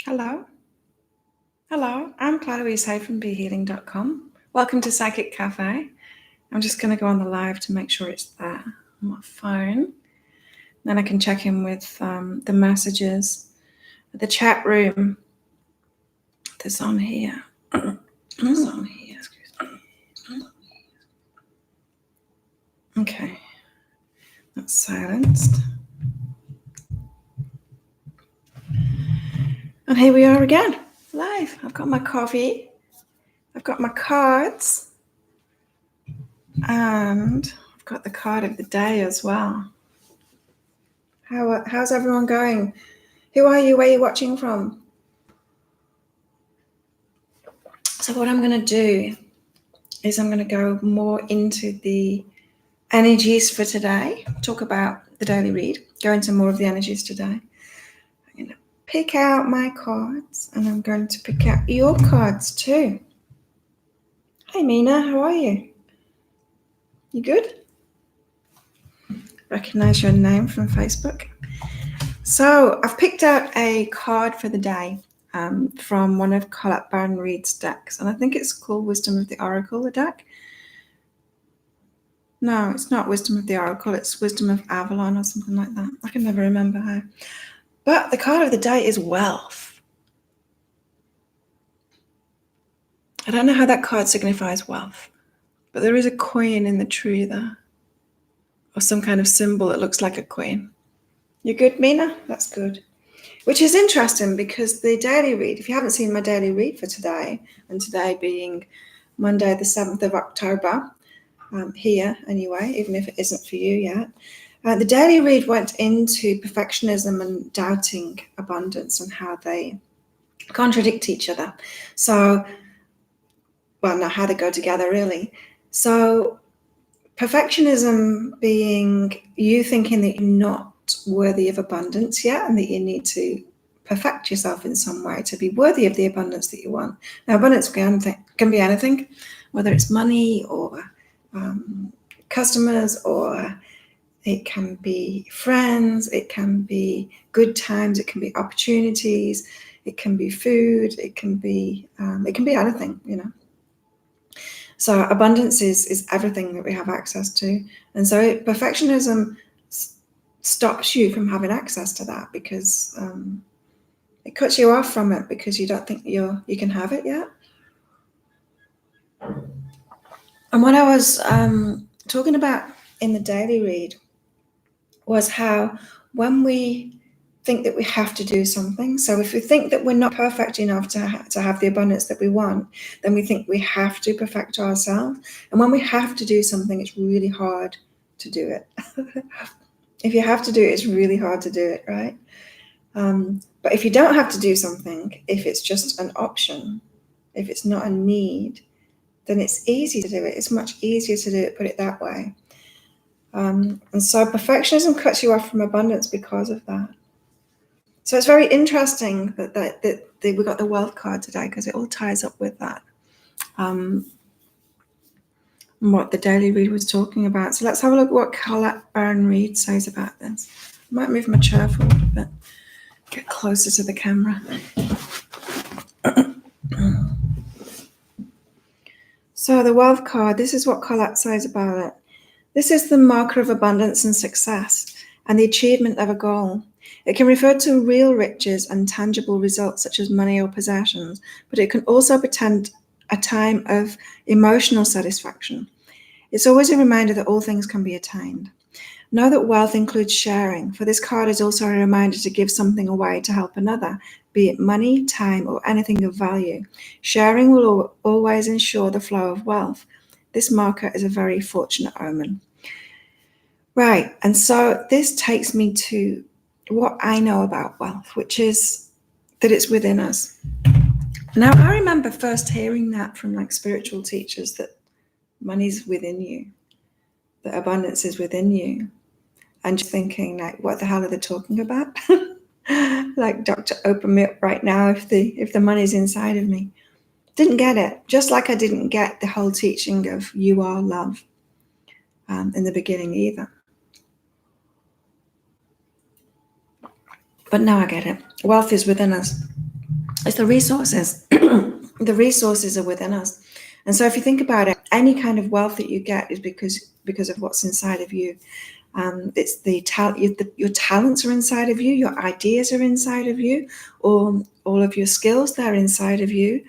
Hello. Hello, I'm Claire-Louise Hay from BeHealing.com. Welcome to Psychic Cafe. I'm just going to go on the live to make sure it's there on my phone. Then I can check in with the messages, the chat room that's on here. Excuse me. Okay, that's silenced. And here we are again, live. I've got my coffee, I've got my cards, and I've got the card of the day as well. How's everyone going? Who are you? Where are you watching from? So what I'm going to do is I'm going to go more into the energies for today, talk about the daily read, go into more of the energies today. I'm going to pick out my cards and I'm going to pick out your cards too. Hi Mina, how are you? You good? Recognize your name from Facebook. So I've picked out a card for the day from one of Colette Baron-Reid's decks, and I think it's called Wisdom of the Oracle, the deck. No, it's not Wisdom of the Oracle, it's Wisdom of Avalon or something like that. I can never remember how. But the card of the day is wealth. I don't know how that card signifies wealth, but there is a coin in the tree there, or some kind of symbol that looks like a coin. You good, Mina? That's good. Which is interesting because the daily read, if you haven't seen my daily read for today, and today being Monday the 7th of October, here anyway, even if it isn't for you yet, the daily read went into perfectionism and doubting abundance and how they contradict each other. So, well, not how they go together really. So perfectionism being you thinking that you're not worthy of abundance yet and that you need to perfect yourself in some way to be worthy of the abundance that you want. Now, abundance can be anything, whether it's money or customers, or it can be friends, it can be good times, it can be opportunities, it can be food, it can be anything, you know. So abundance is everything that we have access to. And so perfectionism stops you from having access to that because it cuts you off from it because you don't think you can have it yet. And what I was talking about in the daily read was how when we think that we have to do something, so if we think that we're not perfect enough to have the abundance that we want, then we think we have to perfect ourselves. And when we have to do something, it's really hard to do it. If you have to do it, it's really hard to do it, right? But if you don't have to do something, if it's just an option, if it's not a need, then it's easy to do it. It's much easier to do it, put it that way. And so perfectionism cuts you off from abundance because of that. So it's very interesting that we got the wealth card today because it all ties up with that. What the daily read was talking about. So let's have a look at what Colette Baron-Reid says about this. I might move my chair forward a bit, get closer to the camera. So the wealth card, this is what Colette says about it. This is the marker of abundance and success and the achievement of a goal. It can refer to real riches and tangible results such as money or possessions, but it can also portend a time of emotional satisfaction. It's always a reminder that all things can be attained. Know that wealth includes sharing, for this card is also a reminder to give something away to help another, be it money, time, or anything of value. Sharing will always ensure the flow of wealth. This marker is a very fortunate omen. Right, and so this takes me to what I know about wealth, which is that it's within us. Now, I remember first hearing that from like spiritual teachers, that money's within you, that abundance is within you, and just thinking like, what the hell are they talking about? Like, doctor, open me up right now if the money's inside of me. Didn't get it, just like I didn't get the whole teaching of you are love in the beginning either. But now I get it. Wealth is within us. It's the resources. The resources are within us. And so if you think about it, any kind of wealth that you get is because of what's inside of you. It's your talents are inside of you, your ideas are inside of you, all of your skills, they're inside of you.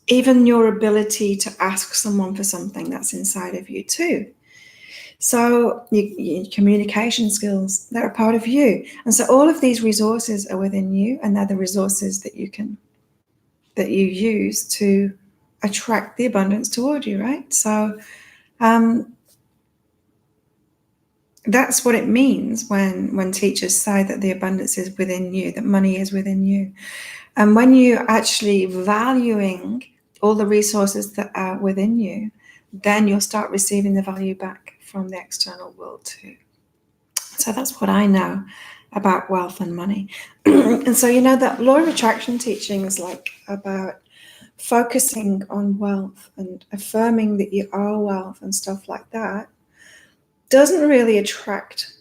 Even your ability to ask someone for something, that's inside of you too. So your communication skills, they're a part of you. And so all of these resources are within you, and they're the resources that you use to attract the abundance toward you, right? So that's what it means when teachers say that the abundance is within you, that money is within you. And when you're actually valuing all the resources that are within you, then you'll start receiving the value back from the external world too. So that's what I know about wealth and money. And so, that law of attraction teaching is like about focusing on wealth and affirming that you are wealth and stuff like that doesn't really attract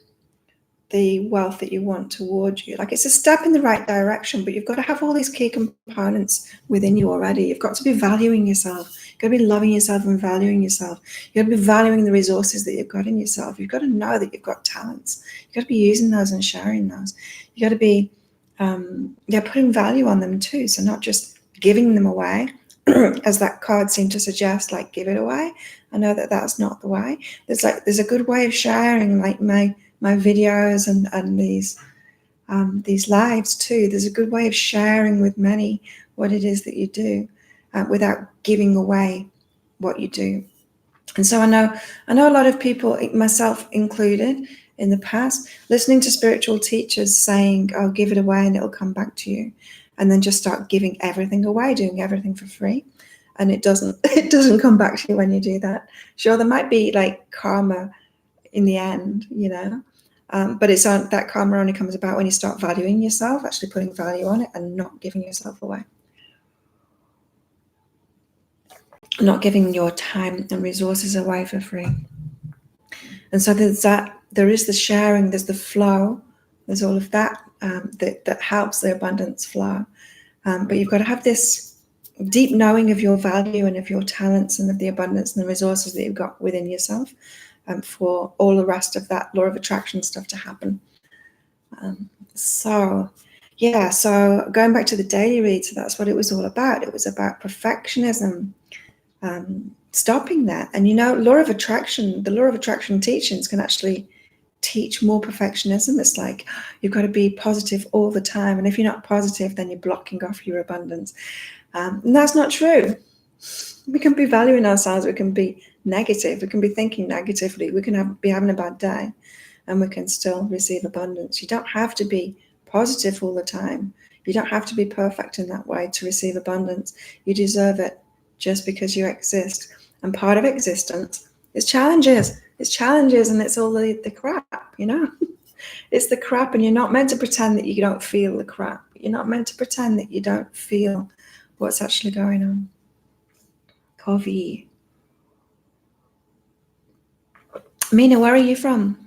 the wealth that you want towards you. Like, it's a step in the right direction, but you've got to have all these key components within you already. You've got to be valuing yourself. You've got to be loving yourself and valuing yourself. You've got to be valuing the resources that you've got in yourself. You've got to know that you've got talents. You've got to be using those and sharing those. You've got to be putting value on them too. So not just giving them away, as that card seemed to suggest, like give it away. I know that that's not the way. There's a good way of sharing, like my videos and these lives too. There's a good way of sharing with many what it is that you do without giving away what you do. And so I know a lot of people, myself included, in the past, listening to spiritual teachers saying, "Oh, give it away and it'll come back to you," and then just start giving everything away, doing everything for free, and it doesn't come back to you when you do that. Sure, there might be like karma in the end, but that karma only comes about when you start valuing yourself, actually putting value on it, and not giving yourself away, not giving your time and resources away for free. And so there is the sharing, there's the flow, there's all of that that helps the abundance flow. But you've got to have this deep knowing of your value and of your talents and of the abundance and the resources that you've got within yourself for all the rest of that law of attraction stuff to happen. So going back to the daily read, so that's what it was all about. It was about perfectionism, stopping that. And the law of attraction teachings can actually teach more perfectionism. It's like you've got to be positive all the time, and if you're not positive, then you're blocking off your abundance. And that's not true. We can be valuing ourselves, we can be negative, we can be thinking negatively, we can be having a bad day, and we can still receive abundance. You don't have to be positive all the time. You don't have to be perfect in that way to receive abundance. You deserve it just because you exist. And part of existence is challenges. It's challenges, and it's all the crap, It's the crap, and you're not meant to pretend that you don't feel the crap. You're not meant to pretend that you don't feel what's actually going on. Coffee. Mina, where are you from?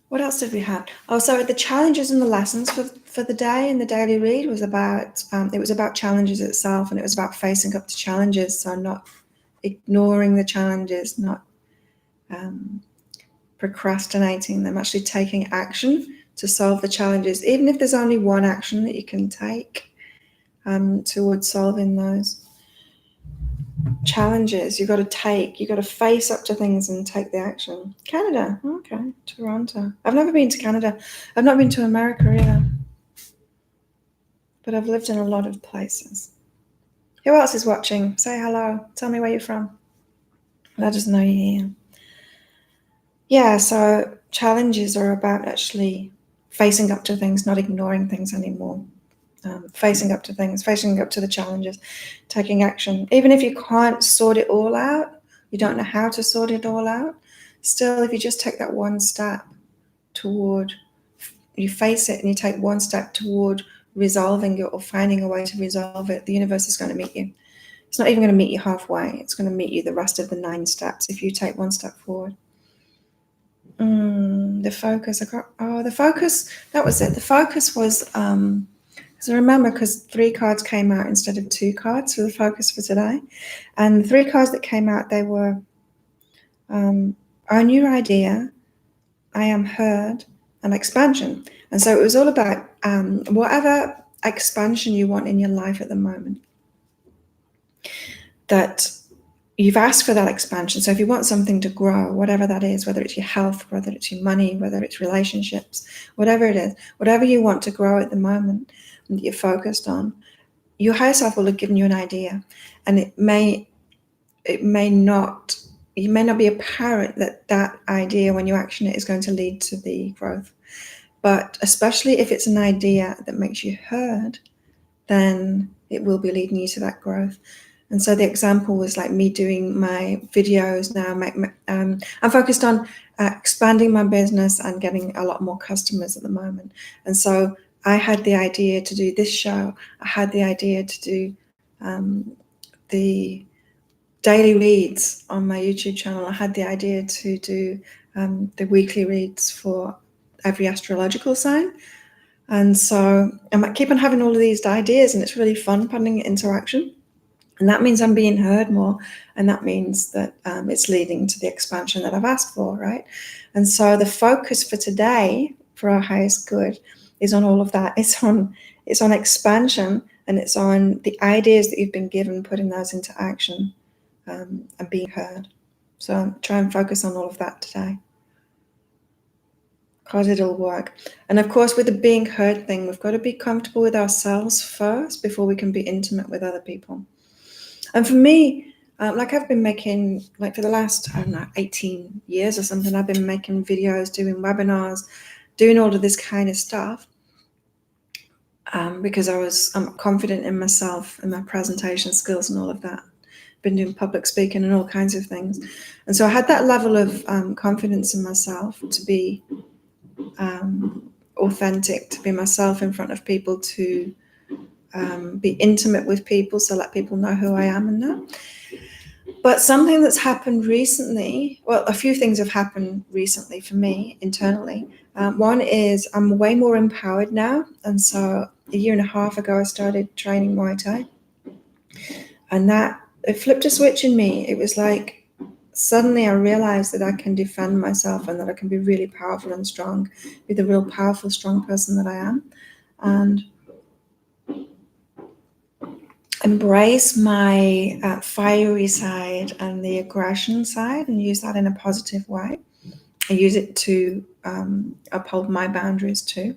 What else did we have? Oh, so the challenges and the lessons for the day in the daily read was about, it was about challenges itself, and it was about facing up to challenges. So not ignoring the challenges, not procrastinating them, actually taking action to solve the challenges, even if there's only one action that you can take towards solving those challenges. You've got to face up to things and take the action. Canada, okay, Toronto. I've never been to Canada. I've not been to America either, but I've lived in a lot of places. Who else is watching? Say hello. Tell me where you're from. Let us know you're here. Yeah, so challenges are about actually facing up to things, not ignoring things anymore. Facing up to things, facing up to the challenges, taking action. Even if you can't sort it all out, you don't know how to sort it all out, still, if you just take that one step toward, you face it and you take one step toward resolving it or finding a way to resolve it, the universe is going to meet you. It's not even going to meet you halfway. It's going to meet you the rest of the 9 steps if you take one step forward. The focus. The focus. That was it. The focus was. So remember, because 3 cards came out instead of 2 cards for the focus for today, and the 3 cards that came out, they were own your idea, I am heard, and expansion. And so it was all about whatever expansion you want in your life at the moment, that you've asked for that expansion. So if you want something to grow, whatever that is, whether it's your health, whether it's your money, whether it's relationships, whatever it is, whatever you want to grow at the moment that you're focused on, your higher self will have given you an idea, and it may not be apparent that idea when you action it is going to lead to the growth. But especially if it's an idea that makes you heard, then it will be leading you to that growth. And so the example was like me doing my videos now. I'm focused on expanding my business and getting a lot more customers at the moment. And so I had the idea to do this show. I had the idea to do the daily reads on my YouTube channel. I had the idea to do the weekly reads for every astrological sign. And so I keep on having all of these ideas, and it's really fun putting it into action. And that means I'm being heard more, and that means that it's leading to the expansion that I've asked for, right? And so the focus for today, for our highest good, is on all of that. It's on expansion, and it's on the ideas that you've been given, putting those into action, and being heard. So try and focus on all of that today, because it'll work. And of course, with the being heard thing, we've got to be comfortable with ourselves first before we can be intimate with other people. And for me, like I've been making, like for the last, 18 years or something, I've been making videos, doing webinars, doing all of this kind of stuff, because I'm confident in myself and my presentation skills and all of that. Been doing public speaking and all kinds of things. And so I had that level of confidence in myself to be authentic, to be myself in front of people, to be intimate with people, so let people know who I am and that. But something that's happened recently, well, a few things have happened recently for me internally. One is I'm way more empowered now. And so 1.5 years ago, I started training Muay Thai. And it flipped a switch in me. It was like, suddenly I realized that I can defend myself and that I can be really powerful and strong, be the real powerful, strong person that I am. And embrace my fiery side and the aggression side, and use that in a positive way. I use it to uphold my boundaries too.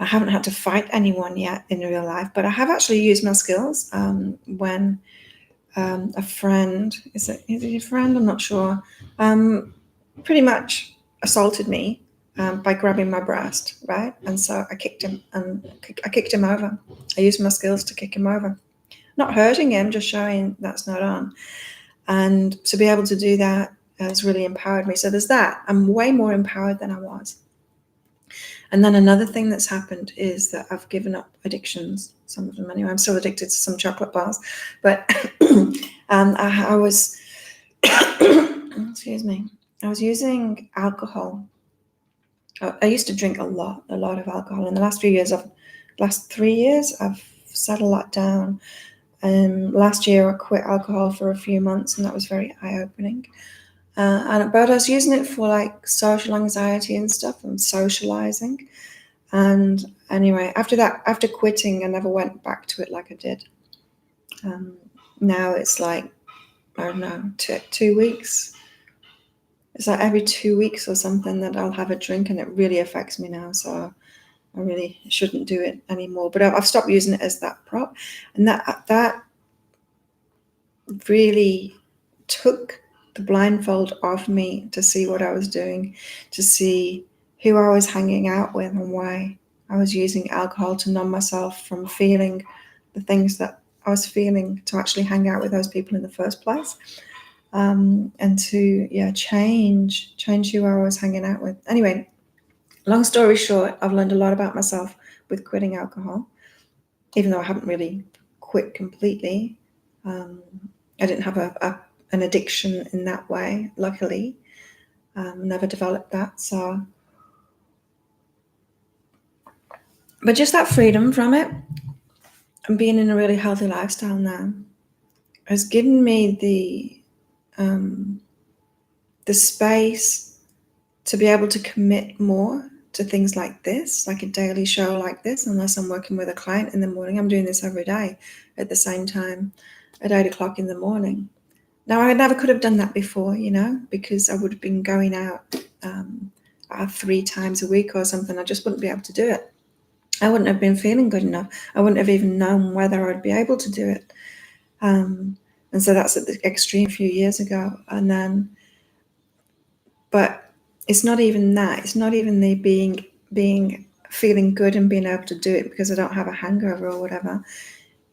I haven't had to fight anyone yet in real life, but I have actually used my skills when a friend, is it a friend? I'm not sure. Pretty much assaulted me by grabbing my breast, right? And so I kicked him, and I kicked him over. I used my skills to kick him over. Not hurting him, just showing that's not on. And to be able to do that has really empowered me. So there's that. I'm way more empowered than I was. And then another thing that's happened is that I've given up addictions, some of them anyway. I'm still addicted to some chocolate bars, but I was, excuse me, I was using alcohol. I used to drink a lot of alcohol. In the last 3 years, I've set a lot down. Last year, I quit alcohol for a few months, and that was very eye-opening. But I was using it for like social anxiety and stuff, and socializing. And anyway, after quitting, I never went back to it like I did. Now it's like, I don't know, 2 weeks. It's like every 2 weeks or something that I'll have a drink, and it really affects me now. So I really shouldn't do it anymore. But I've stopped using it as that prop, and that really took the blindfold off me to see what I was doing, to see who I was hanging out with, and why I was using alcohol to numb myself from feeling the things that I was feeling, to actually hang out with those people in the first place, and to change who I was hanging out with. Anyway, long story short, I've learned a lot about myself with quitting alcohol, even though I haven't really quit completely. I didn't have an addiction in that way, luckily. Never developed that. So, but just that freedom from it and being in a really healthy lifestyle now has given me the space to be able to commit more to things like this, like a daily show like this, unless I'm working with a client in the morning. I'm doing this every day at the same time at 8 o'clock in the morning. Now, I never could have done that before, because I would have been going out 3 times a week or something. I just wouldn't be able to do it. I wouldn't have been feeling good enough. I wouldn't have even known whether I'd be able to do it. And so that's at the extreme a few years ago. But it's not even that. It's not even the being feeling good and being able to do it because I don't have a hangover or whatever.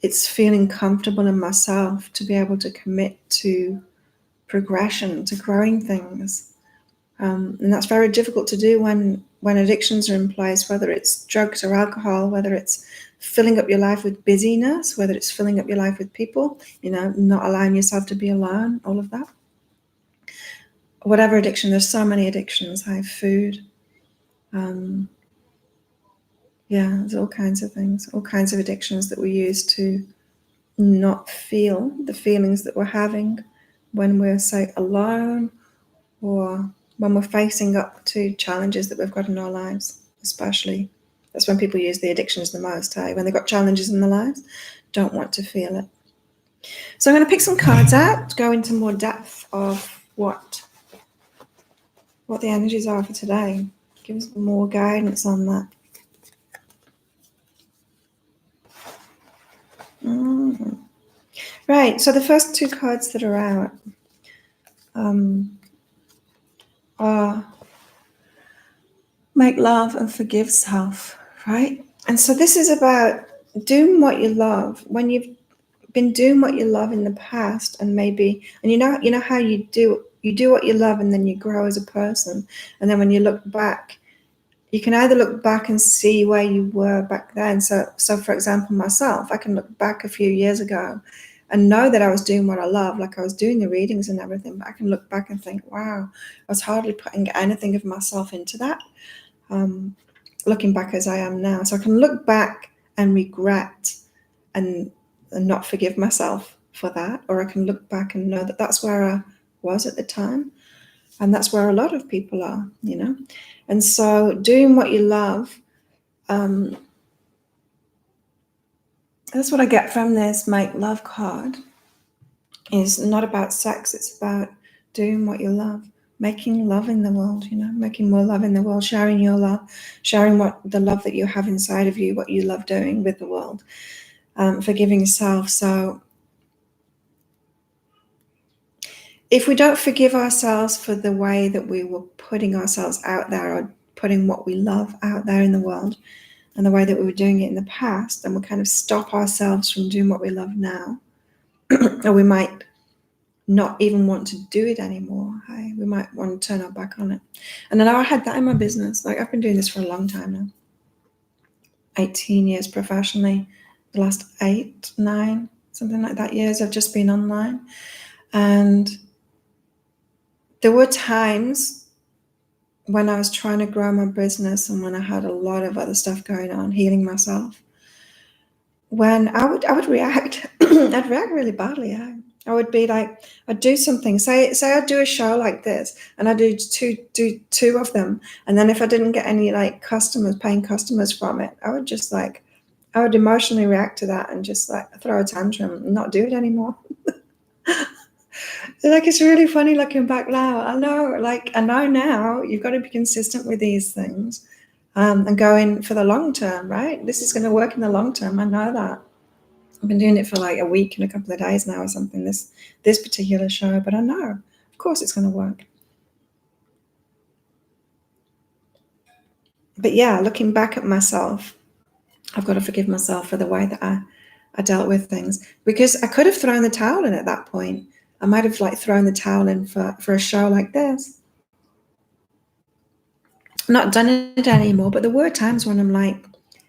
It's feeling comfortable in myself to be able to commit to progression, to growing things. And that's very difficult to do when addictions are in place, whether it's drugs or alcohol, whether it's filling up your life with busyness, whether it's filling up your life with people, not allowing yourself to be alone, all of that. Whatever addiction, there's so many addictions. I have food. There's all kinds of things, all kinds of addictions that we use to not feel the feelings that we're having when we're, say, alone or when we're facing up to challenges that we've got in our lives, especially. That's when people use the addictions the most, when they've got challenges in their lives, don't want to feel it. So I'm going to pick some cards out to go into more depth of what the energies are for today. Give us more guidance on that. Right, so the first 2 cards that are out are make love and forgive self, right? And so this is about doing what you love when you've been doing what you love in the past, and you know how you do what you love and then you grow as a person, and then when you look back, you can either look back and see where you were back then. So for example, myself, I can look back a few years ago and know that I was doing what I love, like I was doing the readings and everything, but I can look back and think, wow, I was hardly putting anything of myself into that, looking back as I am now. So I can look back and regret and not forgive myself for that, or I can look back and know that that's where I was at the time, and that's where a lot of people are, And so doing what you love, that's what I get from this make love card, is not about sex, it's about doing what you love, making love in the world, making more love in the world, sharing your love, sharing the love that you have inside of you, what you love doing with the world, forgiving yourself. So if we don't forgive ourselves for the way that we were putting ourselves out there or putting what we love out there in the world and the way that we were doing it in the past, then we'll kind of stop ourselves from doing what we love now. Or we might not even want to do it anymore. We might want to turn our back on it. And I know I had that in my business. Like, I've been doing this for a long time now. 18 years professionally. The last 8, 9, something like that years I've just been online. And there were times when I was trying to grow my business and when I had a lot of other stuff going on, healing myself, when I would react, I'd react really badly. I would be like, I'd do something, say I'd do a show like this, and I'd do two of them, and then if I didn't get any paying customers from it, I would emotionally react to that and just throw a tantrum and not do it anymore. It's really funny looking back now. I know now you've got to be consistent with these things, and go in for the long term, right? This is going to work in the long term. I know that. I've been doing it for a week and a couple of days now or something, this particular show, but I know, of course it's going to work. But yeah, looking back at myself, I've got to forgive myself for the way that I dealt with things, because I could have thrown the towel in at that point. I might have thrown the towel in for a show like this. Not done it anymore, but there were times when I'm like,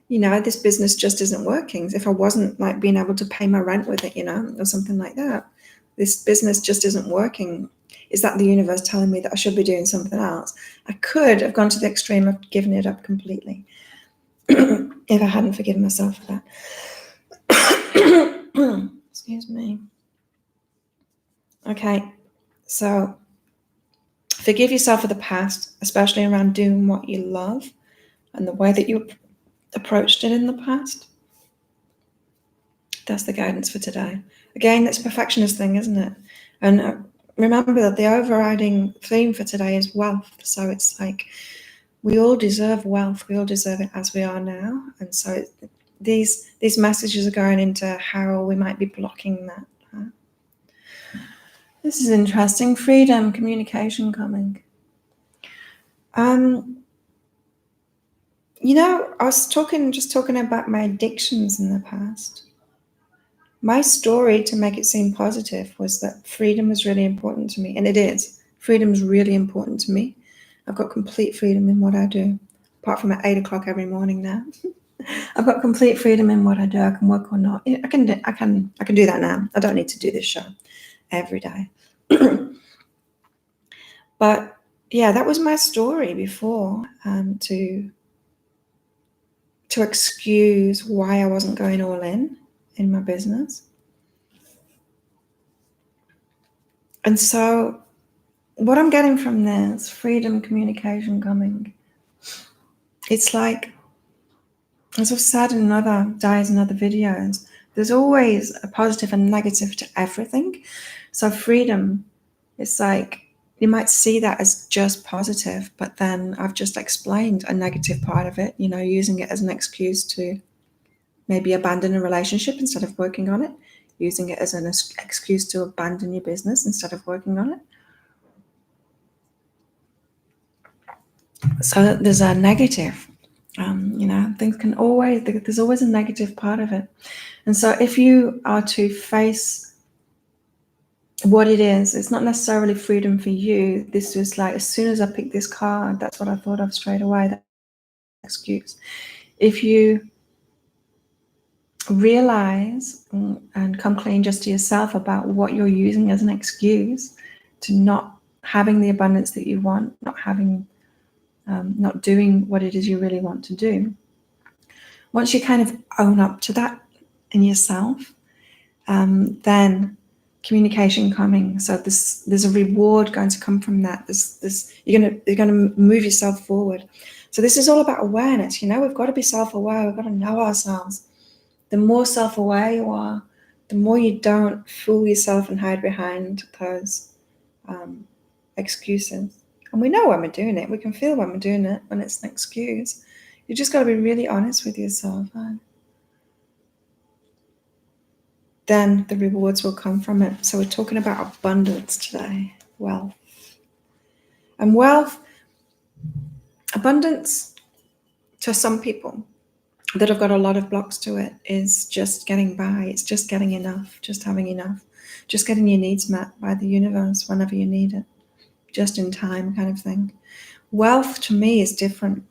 this business just isn't working. If I wasn't being able to pay my rent with it, or something like that, this business just isn't working. Is that the universe telling me that I should be doing something else? I could have gone to the extreme of giving it up completely if I hadn't forgiven myself for that. Excuse me. Okay, so forgive yourself for the past, especially around doing what you love and the way that you approached it in the past. That's the guidance for today. Again, that's a perfectionist thing, isn't it? And remember that the overriding theme for today is wealth. So it's like we all deserve wealth. We all deserve it as we are now. And so these messages are going into how we might be blocking that. This is interesting. Freedom, communication coming. You know, I was just talking about my addictions in the past. My story, to make it seem positive, was that freedom was really important to me. And it is. Freedom is really important to me. I've got complete freedom in what I do, apart from at 8 o'clock every morning now. I've got complete freedom in what I do. I can work or not. I can do that now. I don't need to do this show every day. But yeah, that was my story before, to excuse why I wasn't going all in my business. And so what I'm getting from this, freedom, communication coming, it's like, as I've said in other days and other videos, there's always a positive and negative to everything. So freedom, it's like, you might see that as just positive, but then I've just explained a negative part of it, using it as an excuse to maybe abandon a relationship instead of working on it, using it as an excuse to abandon your business instead of working on it. So there's a negative, things can there's always a negative part of it. And so if you are to face what it is, it's not necessarily freedom for you. This was like, as soon as I picked this card, that's what I thought of straight away, that excuse. If you realize and come clean just to yourself about what you're using as an excuse to not having the abundance that you want, not doing what it is you really want to do. Once you kind of own up to that in yourself, then communication coming. So there's a reward going to come from that. You're gonna move yourself forward. So this is all about awareness. We've got to be self-aware. We've got to know ourselves. The more self-aware you are, the more you don't fool yourself and hide behind those excuses. And we know when we're doing it. We can feel when we're doing it, when it's an excuse. You just got to be really honest with yourself. Then the rewards will come from it. So we're talking about abundance today, wealth. And abundance, to some people that have got a lot of blocks to it, is just getting by. It's just getting enough, just having enough, just getting your needs met by the universe whenever you need it, just in time kind of thing. Wealth to me is different,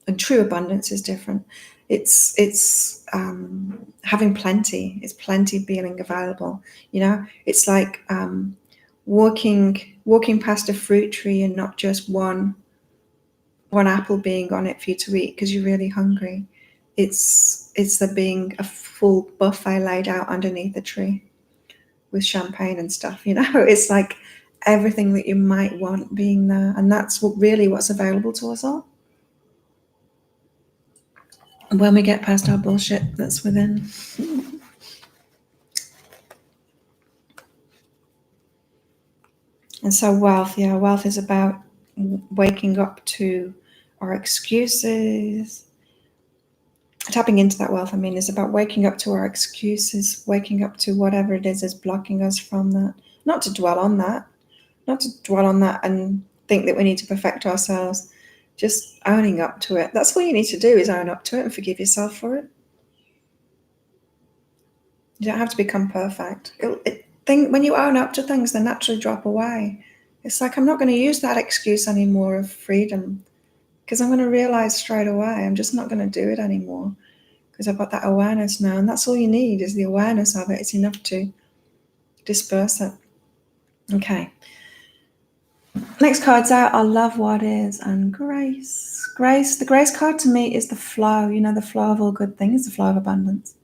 and true abundance is different. It's having plenty. It's plenty being available. It's like walking past a fruit tree and not just one apple being on it for you to eat because you're really hungry. It's there being a full buffet laid out underneath the tree with champagne and stuff. It's like everything that you might want being there, and that's what's available to us all. When we get past our bullshit that's within. And so wealth is about waking up to our excuses. Tapping into that wealth, is about waking up to our excuses, waking up to whatever it is blocking us from that. Not to dwell on that and think that we need to perfect ourselves. Just owning up to it. That's all you need to do, is own up to it and forgive yourself for it. You don't have to become perfect. When you own up to things, they naturally drop away. It's like, I'm not going to use that excuse anymore of freedom, because I'm going to realize straight away I'm just not going to do it anymore, because I've got that awareness now. And that's all you need, is the awareness of it. It's enough to disperse it. Okay. Next cards out are love, what is, and grace. Grace, the grace card to me is the flow, the flow of all good things, the flow of abundance.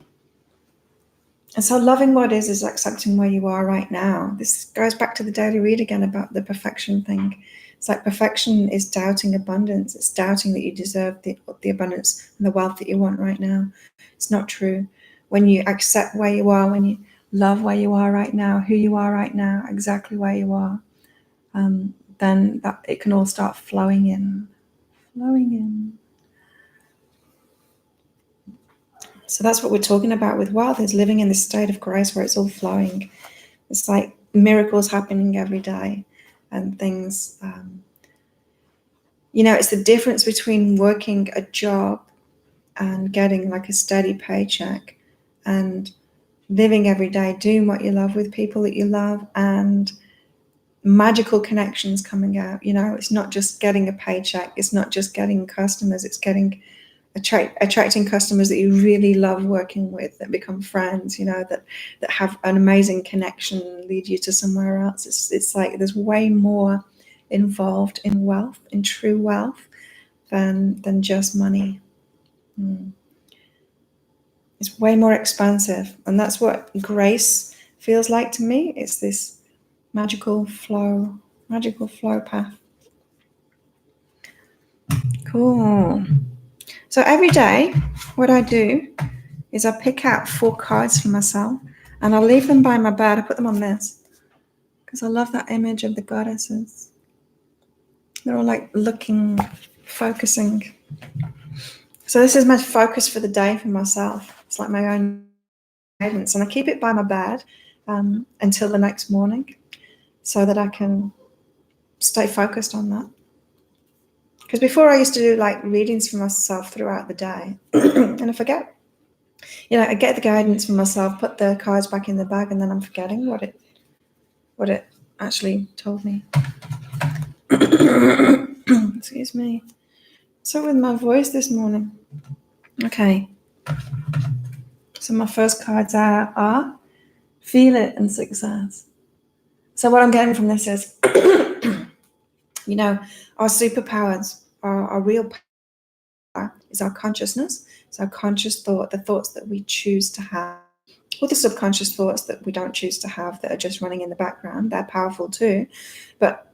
And so loving what is accepting where you are right now. This goes back to the daily read again about the perfection thing. It's like perfection is doubting abundance. It's doubting that you deserve the abundance and the wealth that you want right now. It's not true. When you accept where you are, when you love where you are right now, who you are right now, exactly where you are, then that it can all start flowing in. So that's what we're talking about with wealth, is living in this state of grace where it's all flowing. It's like miracles happening every day and things. It's the difference between working a job and getting like a steady paycheck and living every day, doing what you love with people that you love, and magical connections coming out. It's not just getting a paycheck. It's not just getting customers. It's getting attracting customers that you really love working with, that become friends, that have an amazing connection and lead you to somewhere else. It's like there's way more involved in wealth, in true wealth, than just money. It's way more expansive, and that's what grace feels like to me. It's this magical flow path. Cool. So every day, what I do is I pick out 4 cards for myself, and I leave them by my bed. I put them on this because I love that image of the goddesses. They're all like looking, focusing. So this is my focus for the day for myself. It's like my own guidance, and I keep it by my bed until the next morning so that I can stay focused on that. Because before I used to do like readings for myself throughout the day and I forget. I get the guidance from myself, put the cards back in the bag, and then I'm forgetting what it actually told me. Excuse me. So with my voice this morning. Okay. So my first cards are feel it and success. So what I'm getting from this is, our superpowers, our real power is our consciousness. It's our conscious thought, the thoughts that we choose to have, or the subconscious thoughts that we don't choose to have that are just running in the background. They're powerful too. But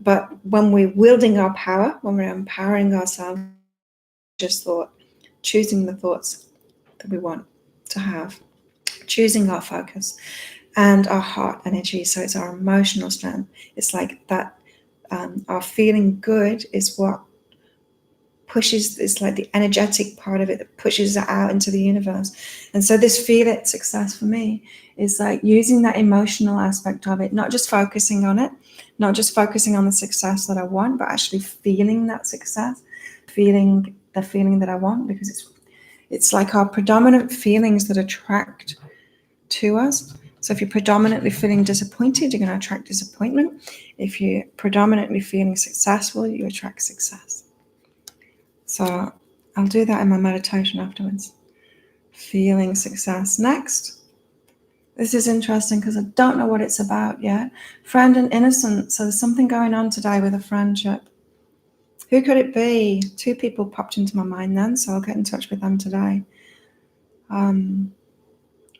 when we're wielding our power, when we're empowering ourselves, just thought, choosing the thoughts that we want to have, choosing our focus and our heart energy. So it's our emotional strength. It's like that, our feeling good is what pushes, it's like the energetic part of it that pushes it out into the universe. And so this feel it success for me is like using that emotional aspect of it, not just focusing on it, not just focusing on the success that I want, but actually feeling that success, feeling the feeling that I want, because it's like our predominant feelings that attract to us. So if you're predominantly feeling disappointed, you're going to attract disappointment. If you're predominantly feeling successful, you attract success. So I'll do that in my meditation afterwards. Feeling success. Next. This is interesting because I don't know what it's about yet. Friend and innocent. So there's something going on today with a friendship. Who could it be? 2 people popped into my mind then, so I'll get in touch with them today.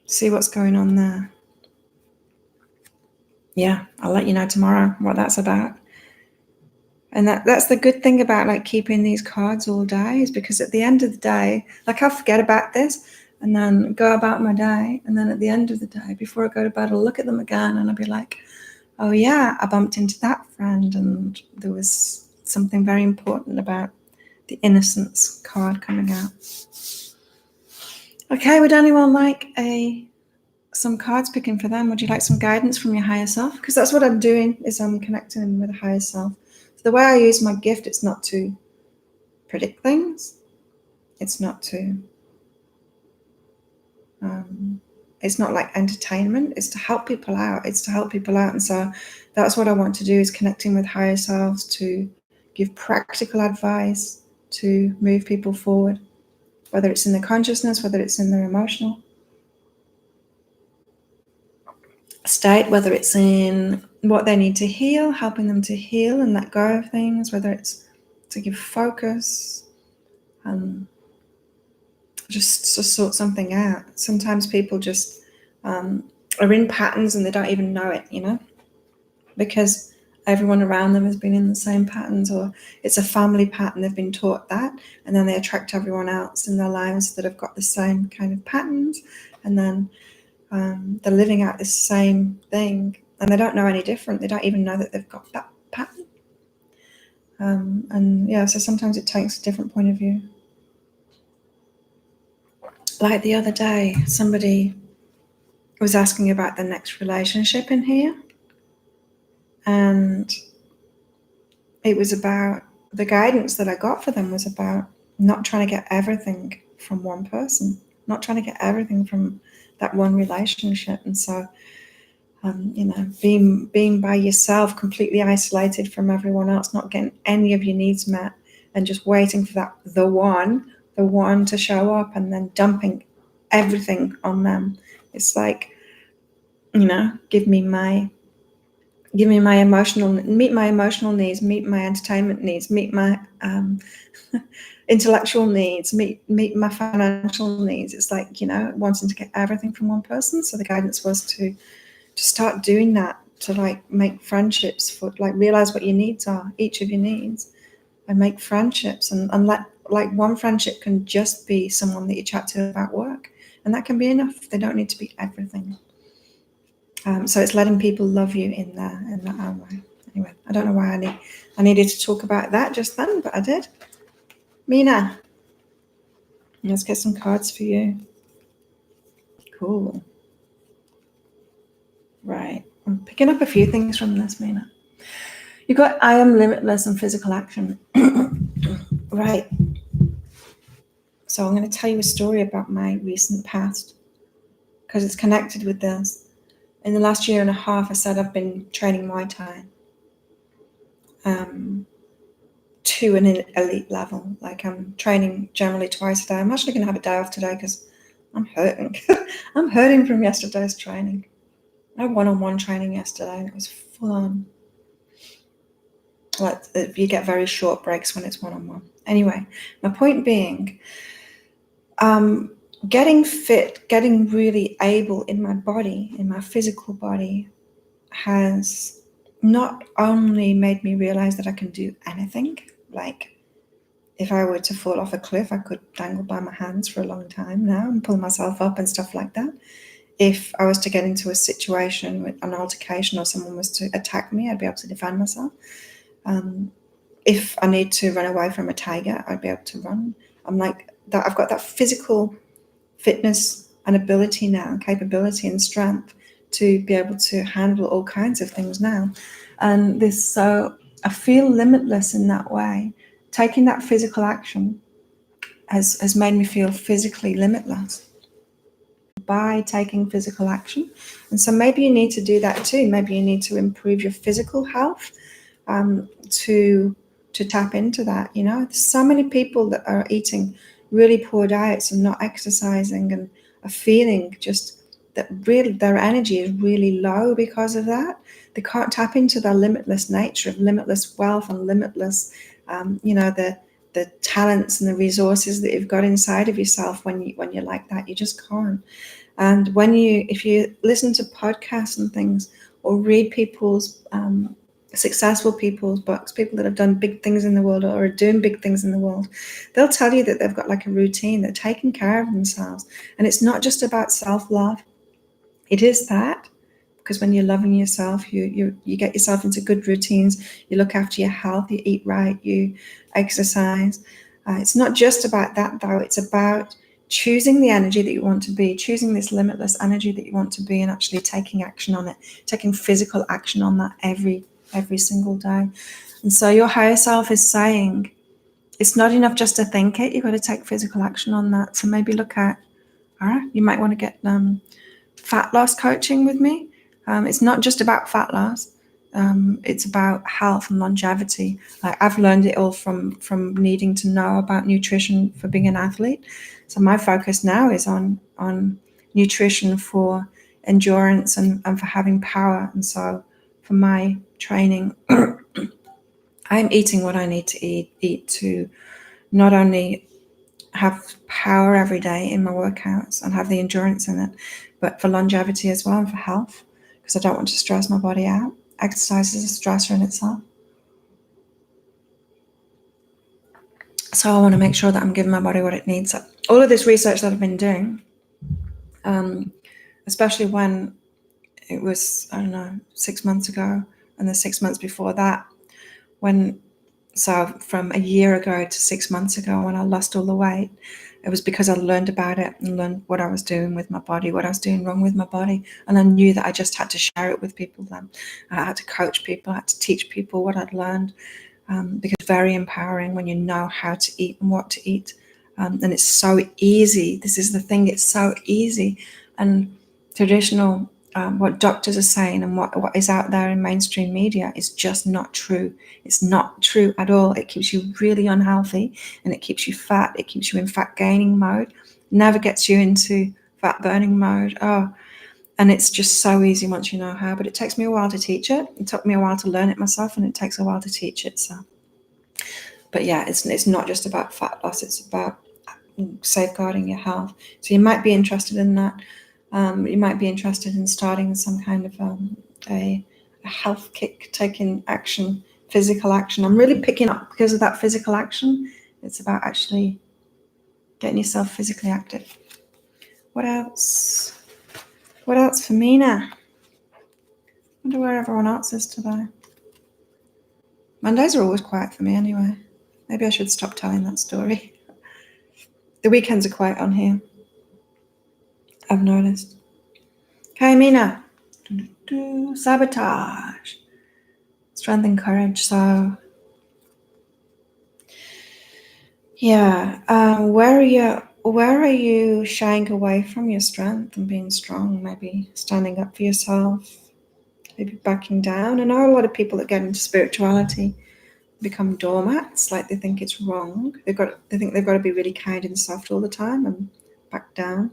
See what's going on there. Yeah, I'll let you know tomorrow what that's about. And that's the good thing about like keeping these cards all day, is because at the end of the day, like I'll forget about this and then go about my day. And then at the end of the day, before I go to bed, I'll look at them again and I'll be like, oh yeah, I bumped into that friend and there was something very important about the innocence card coming out. Okay, would anyone like some cards picking for them? Would you like some guidance from your higher self? Because that's what I'm doing, is I'm connecting with the higher self. So the way I use my gift, it's not to predict things. It's not to, it's not like entertainment. It's to help people out. And so that's what I want to do, is connecting with higher selves to give practical advice to move people forward, whether it's in their consciousness, whether it's in their emotional state, whether it's in what they need to heal, helping them to heal and let go of things, whether it's to give focus, just to sort something out. Sometimes people just are in patterns and they don't even know it, because everyone around them has been in the same patterns, or it's a family pattern, they've been taught that, and then they attract everyone else in their lives that have got the same kind of patterns, and then they're living out this same thing, and they don't know any different. They don't even know that they've got that pattern. So sometimes it takes a different point of view. Like the other day, somebody was asking about the next relationship in here, and it was about, the guidance that I got for them was about not trying to get everything from one person, not trying to get everything from that one relationship. And so, being by yourself, completely isolated from everyone else, not getting any of your needs met, and just waiting for the one to show up, and then dumping everything on them. It's like, give me my emotional, meet my emotional needs, meet my entertainment needs, meet my intellectual needs, meet my financial needs. It's like, wanting to get everything from one person. So the guidance was to start doing that, to like make friendships, for like realize what your needs are, each of your needs, and make friendships, and let, like, one friendship can just be someone that you chat to about work, and that can be enough. They don't need to be everything. So it's letting people love you in that own way. Anyway, I don't know why I needed to talk about that just then, but I did. Mina, let's get some cards for you. Cool. Right. I'm picking up a few things from this, Mina. You got I am limitless and physical action. Right. So I'm going to tell you a story about my recent past, because it's connected with this. In the last year and a half, I said I've been training Muay Thai to an elite level. Like, I'm training generally twice a day. I'm actually going to have a day off today because I'm hurting. I'm hurting from yesterday's training. I had one-on-one training yesterday. It was full on. Like, you get very short breaks when it's one-on-one. Anyway, my point being, getting fit, getting really able in my body, in my physical body, has not only made me realize that I can do anything. Like, if I were to fall off a cliff, I could dangle by my hands for a long time now and pull myself up and stuff like that. If I was to get into a situation with an altercation, or someone was to attack me, I'd be able to defend myself. If I need to run away from a tiger, I'd be able to run. I'm like that. I've got that physical fitness and ability now, capability and strength to be able to handle all kinds of things now. And so I feel limitless in that way. Taking that physical action has made me feel physically limitless by taking physical action. And so maybe you need to do that too. Maybe you need to improve your physical health to tap into that. There's so many people that are eating really poor diets and not exercising, and are feeling just that really their energy is really low because of that. They can't tap into their limitless nature of limitless wealth and limitless, the talents and the resources that you've got inside of yourself. When you're like that, you just can't. And if you listen to podcasts and things, or read people's successful people's books, people that have done big things in the world or are doing big things in the world, they'll tell you that they've got like a routine. They're taking care of themselves. And it's not just about self-love. It is that, because when you're loving yourself, you get yourself into good routines. You look after your health, you eat right, you exercise. It's not just about that, though. It's about choosing the energy that you want to be, choosing this limitless energy that you want to be, and actually taking action on it, taking physical action on that every single day. And so your higher self is saying, it's not enough just to think it, you've got to take physical action on that. So maybe look at, all right, you might want to get fat loss coaching with me. It's not just about fat loss. It's about health and longevity. I've learned it all from needing to know about nutrition for being an athlete. So my focus now is on nutrition for endurance and for having power. And so for my training, I'm eating what I need to eat to not only have power every day in my workouts and have the endurance in it, but for longevity as well and for health, because I don't want to stress my body out. Exercise is a stressor in itself. So I want to make sure that I'm giving my body what it needs. All of this research that I've been doing, especially when it was, 6 months ago, and the 6 months before that, so from a year ago to 6 months ago when I lost all the weight, it was because I learned about it and learned what I was doing with my body, what I was doing wrong with my body. And I knew that I just had to share it with people then. I had to coach people, I had to teach people what I'd learned, because it's very empowering when you know how to eat and what to eat. And it's so easy. This is the thing, it's so easy. And traditional, what doctors are saying and what is out there in mainstream media is just not true. It's not true at all. It keeps you really unhealthy and it keeps you fat. It keeps you in fat gaining mode, never gets you into fat burning mode. And it's just so easy once you know how, but it takes me a while to teach it. It took me a while to learn it myself, and it takes a while to teach it. So, but yeah, it's not just about fat loss, it's about safeguarding your health. So you might be interested in that. You might be interested in starting some kind of a health kick, taking action, physical action. I'm really picking up because of that physical action. It's about actually getting yourself physically active. What else? What else for me now? I wonder where everyone else is today. Mondays are always quiet for me anyway. Maybe I should stop telling that story. The weekends are quiet on here, I've noticed. Okay, Mina. Sabotage. Strength and courage. So, yeah, where are you shying away from your strength and being strong? Maybe standing up for yourself, maybe backing down. I know a lot of people that get into spirituality become doormats, like they think it's wrong. They think they've got to be really kind and soft all the time and back down.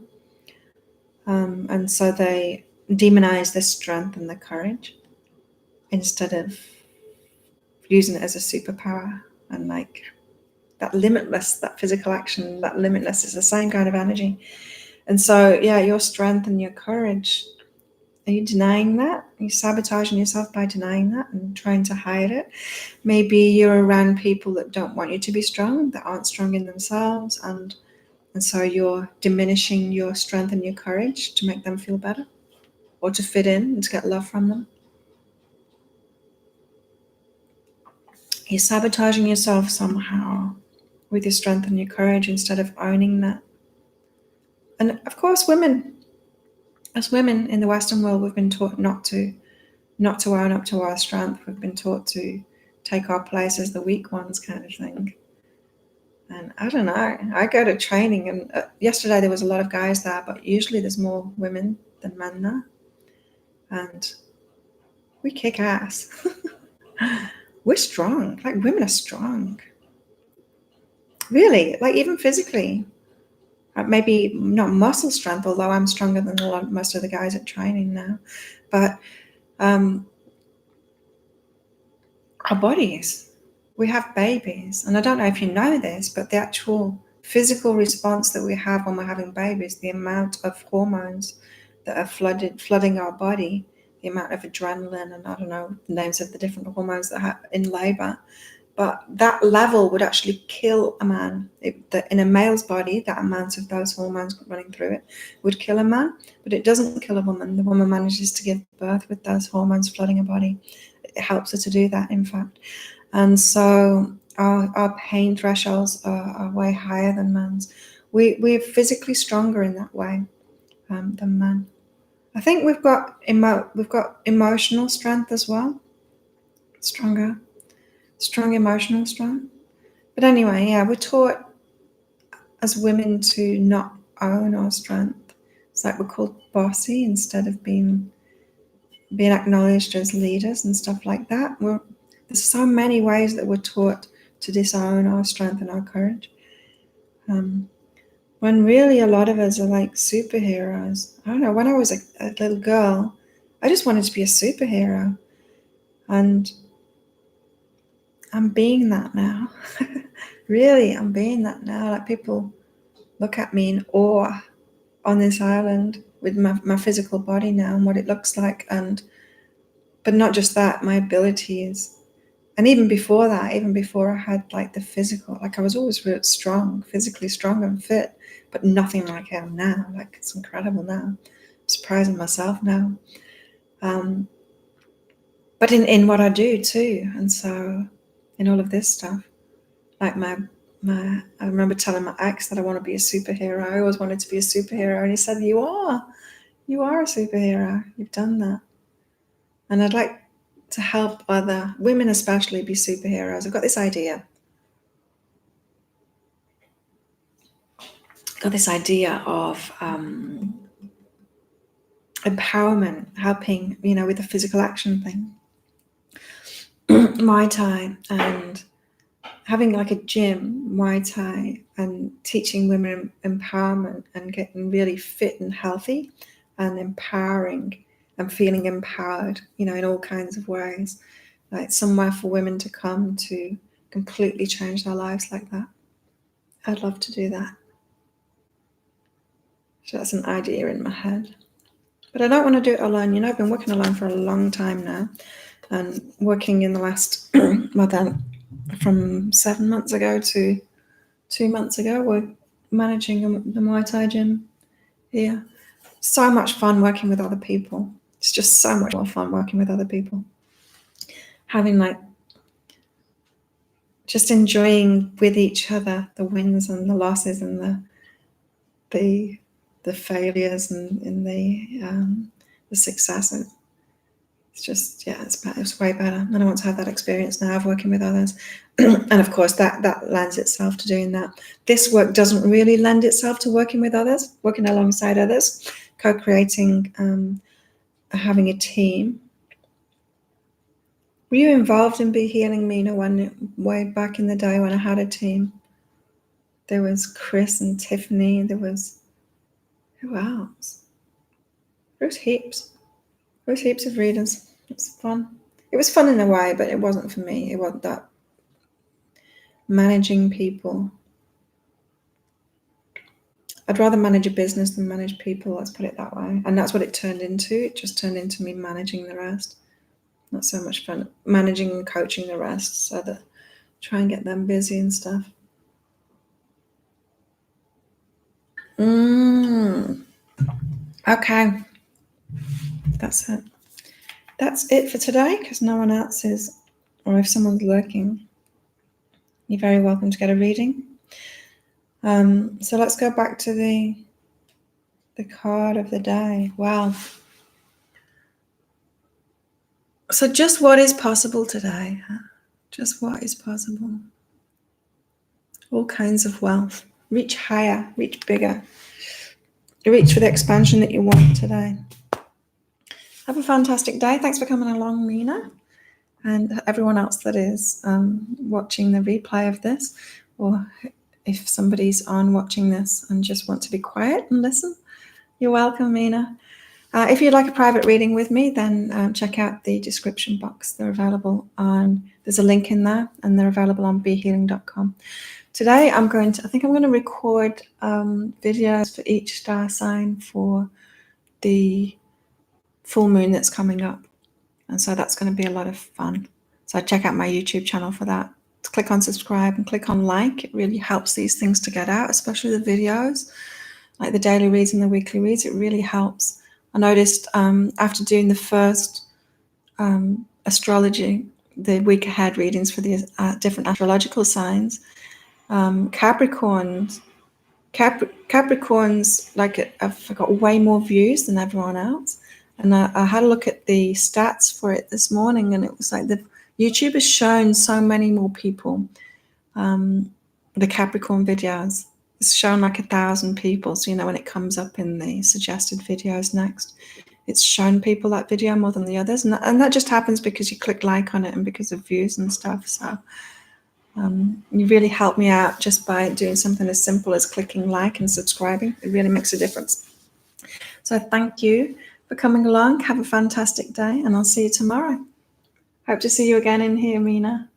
And so they demonize their strength and their courage instead of using it as a superpower. And like that limitless, that physical action, that limitless is the same kind of energy. And so, yeah, your strength and your courage, are you denying that? Are you sabotaging yourself by denying that and trying to hide it? Maybe you're around people that don't want you to be strong, that aren't strong in themselves, and so you're diminishing your strength and your courage to make them feel better or to fit in and to get love from them. You're sabotaging yourself somehow with your strength and your courage instead of owning that. And of course, as women in the Western world, we've been taught not to own up to our strength. We've been taught to take our place as the weak ones, kind of thing. And I don't know, I go to training, and yesterday there was a lot of guys there, but usually there's more women than men there. And we kick ass. We're strong. Like, women are strong. Really, like, even physically. Maybe not muscle strength, although I'm stronger than most of the guys at training now. But our bodies, we have babies. And I don't know if you know this, but the actual physical response that we have when we're having babies, the amount of hormones that are flooding our body, the amount of adrenaline, and I don't know the names of the different hormones that have in labor, but that level would actually kill a man. In a male's body, that amount of those hormones running through it would kill a man, but it doesn't kill a woman. The woman manages to give birth with those hormones flooding her body. It helps her to do that, in fact. And so our pain thresholds are way higher than men's. We're physically stronger in that way than men. I think we've got emotional strength as well. Strong emotional strength. But anyway, yeah, we're taught as women to not own our strength. It's like we're called bossy instead of being acknowledged as leaders and stuff like that. There's so many ways that we're taught to disown our strength and our courage. When really a lot of us are like superheroes. I don't know, when I was a little girl, I just wanted to be a superhero. And I'm being that now. Really, I'm being that now. Like, people look at me in awe on this island with my physical body now and what it looks like. But not just that, my abilities. And even before that, even before I had like the physical, like I was always really strong, physically strong and fit, but nothing like I am now. Like, it's incredible now. I'm surprising myself now. But in what I do too. And so in all of this stuff, like I remember telling my ex that I want to be a superhero. I always wanted to be a superhero. And he said, you are a superhero. You've done that. And I'd like to help other women, especially, be superheroes. I've got this idea. Of empowerment, helping, with the physical action thing. Muay Thai, and having like a gym, Muay Thai, and teaching women empowerment and getting really fit and healthy and empowering and feeling empowered, in all kinds of ways. Like somewhere for women to come to completely change their lives like that. I'd love to do that. So that's an idea in my head. But I don't want to do it alone. I've been working alone for a long time now, and working in the last, from 7 months ago to 2 months ago, we're managing the Muay Thai gym here. So much fun working with other people. It's just so much more fun working with other people. Having just enjoying with each other the wins and the losses and the failures and the successes. It's just, it's way better. And I want to have that experience now of working with others. And of course, that lends itself to doing that. This work doesn't really lend itself to working with others, working alongside others, co-creating, having a team. Were you involved in Be Healing, Mina, way back in the day when I had a team? There was Chris and Tiffany. There was, who else? There was heaps. There was heaps of readers. It was fun. It was fun in a way, but it wasn't for me. It wasn't that. Managing people. I'd rather manage a business than manage people, let's put it that way. And that's what it turned into. It just turned into me managing the rest. Not so much fun managing and coaching the rest, so that try and get them busy and stuff. Okay. That's it. That's it for today, because no one else is, or if someone's lurking, you're very welcome to get a reading. So let's go back to the card of the day. Wow. So just what is possible today? Just what is possible? All kinds of wealth. Reach higher, reach bigger. Reach for the expansion that you want today. Have a fantastic day. Thanks for coming along, Mina, and everyone else that is watching the replay of this, or if somebody's on watching this and just want to be quiet and listen, you're welcome, Mina. If you'd like a private reading with me, then check out the description box. They're available there's a link in there, and they're available on behealing.com. Today, I think I'm going to record videos for each star sign for the full moon that's coming up. And so that's going to be a lot of fun. So check out my YouTube channel for that. Click on subscribe and click on like. It really helps these things to get out, especially the videos, like the daily reads and the weekly reads. It really helps. I noticed after doing the first astrology, the week ahead readings for the different astrological signs, Capricorns, I've got way more views than everyone else. And I had a look at the stats for it this morning, and it was like the YouTube has shown so many more people the Capricorn videos. It's shown like 1,000 people. So, when it comes up in the suggested videos next, it's shown people that video more than the others. And that just happens because you click like on it and because of views and stuff. So you really help me out just by doing something as simple as clicking like and subscribing. It really makes a difference. So thank you for coming along. Have a fantastic day, and I'll see you tomorrow. Hope to see you again in here, Mina.